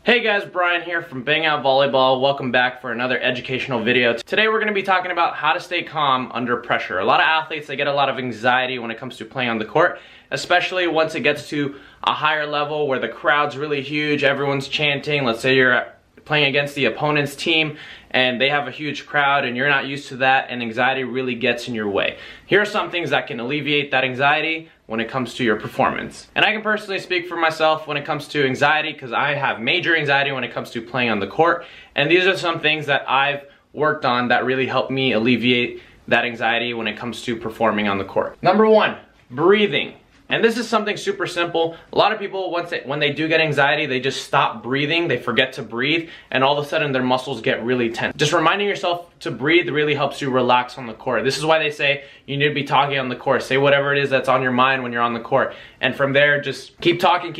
Hey guys, Brian here from Bang Out Volleyball. Welcome back for another educational video. Today we're going to be talking about how to stay calm under pressure. A lot of athletes, they get a lot of anxiety when it comes to playing on the court, especially once it gets to a higher level where the crowd's really huge, everyone's chanting. Let's say you're playing against the opponent's team and they have a huge crowd and you're not used to that, and anxiety really gets in your way. Here are some things that can alleviate that anxiety when it comes to your performance. And I can personally speak for myself when it comes to anxiety, because I have major anxiety when it comes to playing on the court, and these are some things that I've worked on that really help me alleviate that anxiety when it comes to performing on the court. Number one, breathing. And this is something super simple. A lot of people, when they do get anxiety, they just stop breathing, they forget to breathe, and all of a sudden their muscles get really tense. Just reminding yourself to breathe really helps you relax on the court. This is why they say you need to be talking on the court. Say whatever it is that's on your mind when you're on the court. And from there, just keep talking,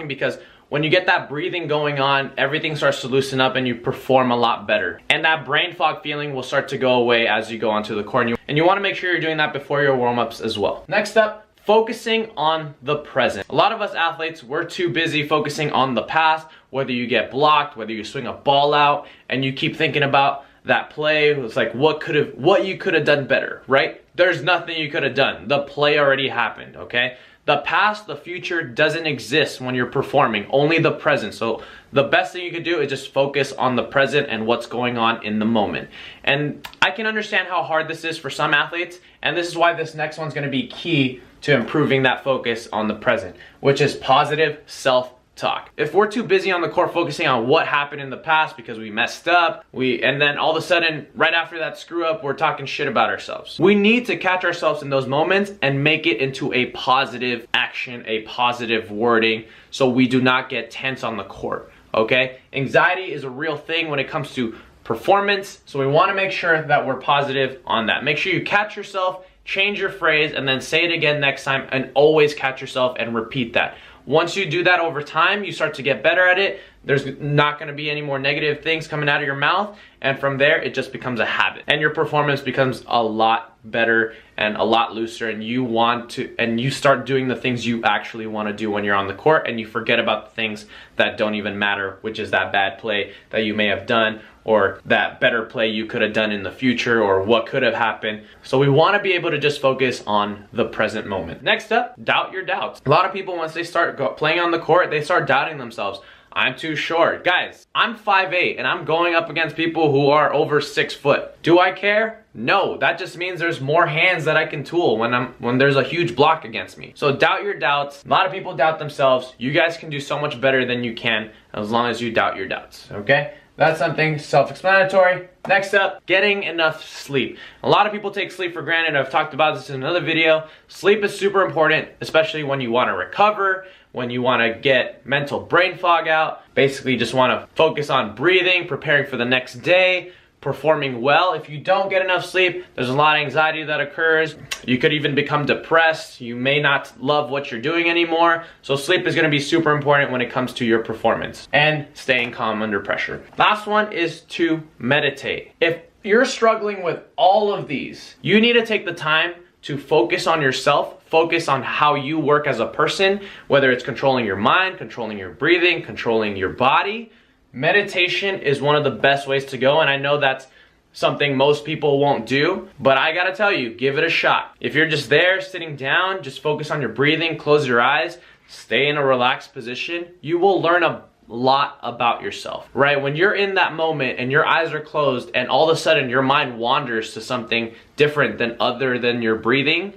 because when you get that breathing going on, everything starts to loosen up and you perform a lot better. And that brain fog feeling will start to go away as you go onto the court. And you want to make sure you're doing that before your warm-ups as well. Next up, focusing on the present. A lot of us athletes, we're too busy focusing on the past, whether you get blocked, whether you swing a ball out, and you keep thinking about that play. It's like what you could have done better, right? There's nothing you could have done. The play already happened, okay? The past, the future doesn't exist when you're performing, only the present. So the best thing you could do is just focus on the present and what's going on in the moment. And I can understand how hard this is for some athletes, and this is why this next one's gonna be key to improving that focus on the present, which is positive self-talk. If we're too busy on the court focusing on what happened in the past because we messed up, and then all of a sudden, right after that screw up, we're talking shit about ourselves. We need to catch ourselves in those moments and make it into a positive action, a positive wording, so we do not get tense on the court, okay? Anxiety is a real thing when it comes to performance, so we wanna make sure that we're positive on that. Make sure you catch yourself, change your phrase, and then say it again next time, and always catch yourself and repeat that. Once you do that over time, you start to get better at it. There's not going to be any more negative things coming out of your mouth, and from there it just becomes a habit, and your performance becomes a lot better and a lot looser, and you start doing the things you actually want to do when you're on the court, and you forget about the things that don't even matter, which is that bad play that you may have done, or that better play you could have done in the future, or what could have happened. So we want to be able to just focus on the present moment. Next up, doubt your doubts. A lot of people, once they start playing on the court, they start doubting themselves. I'm too short. Guys, I'm 5'8", and I'm going up against people who are over 6 foot. Do I care? No, that just means there's more hands that I can tool when there's a huge block against me. So doubt your doubts. A lot of people doubt themselves. You guys can do so much better than you can as long as you doubt your doubts, okay? That's something self-explanatory. Next up, getting enough sleep. A lot of people take sleep for granted. I've talked about this in another video. Sleep is super important, especially when you want to recover, when you want to get mental brain fog out. Basically, just want to focus on breathing, preparing for the next day, performing well. If you don't get enough sleep, there's a lot of anxiety that occurs. You could even become depressed. You may not love what you're doing anymore. So sleep is going to be super important when it comes to your performance and staying calm under pressure. Last one is to meditate. If you're struggling with all of these, you need to take the time to focus on yourself, focus on how you work as a person, whether it's controlling your mind, controlling your breathing, controlling your body. Meditation is one of the best ways to go, and I know that's something most people won't do, but I gotta tell you, give it a shot. If you're just there sitting down, just focus on your breathing, close your eyes, stay in a relaxed position, you will learn a lot about yourself, right? When you're in that moment and your eyes are closed and all of a sudden your mind wanders to something different than other than your breathing,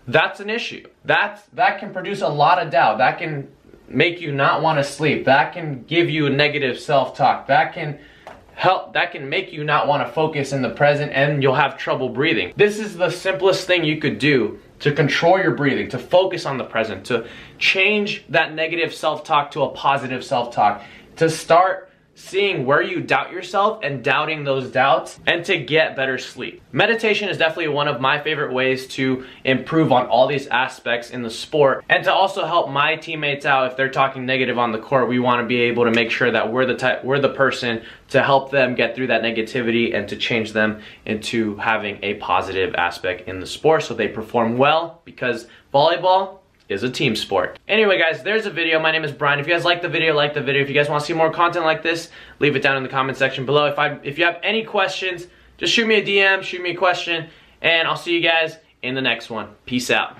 that's an issue. That can produce a lot of doubt. That can make you not want to sleep. That can give you a negative self-talk. That can make you not want to focus in the present, and you'll have trouble breathing. This is the simplest thing you could do to control your breathing, to focus on the present, to change that negative self-talk to a positive self-talk, to start seeing where you doubt yourself and doubting those doubts, and to get better sleep. Meditation is definitely one of my favorite ways to improve on all these aspects in the sport, and to also help my teammates out if they're talking negative on the court. We want to be able to make sure that we're the person to help them get through that negativity and to change them into having a positive aspect in the sport so they perform well, because volleyball is a team sport. Anyway guys, there's a video. My name is Brian. If you guys like the video, like the video. If you guys want to see more content like this, leave it down in the comment section below. If you have any questions, just shoot me a DM, shoot me a question, and I'll see you guys in the next one. Peace out.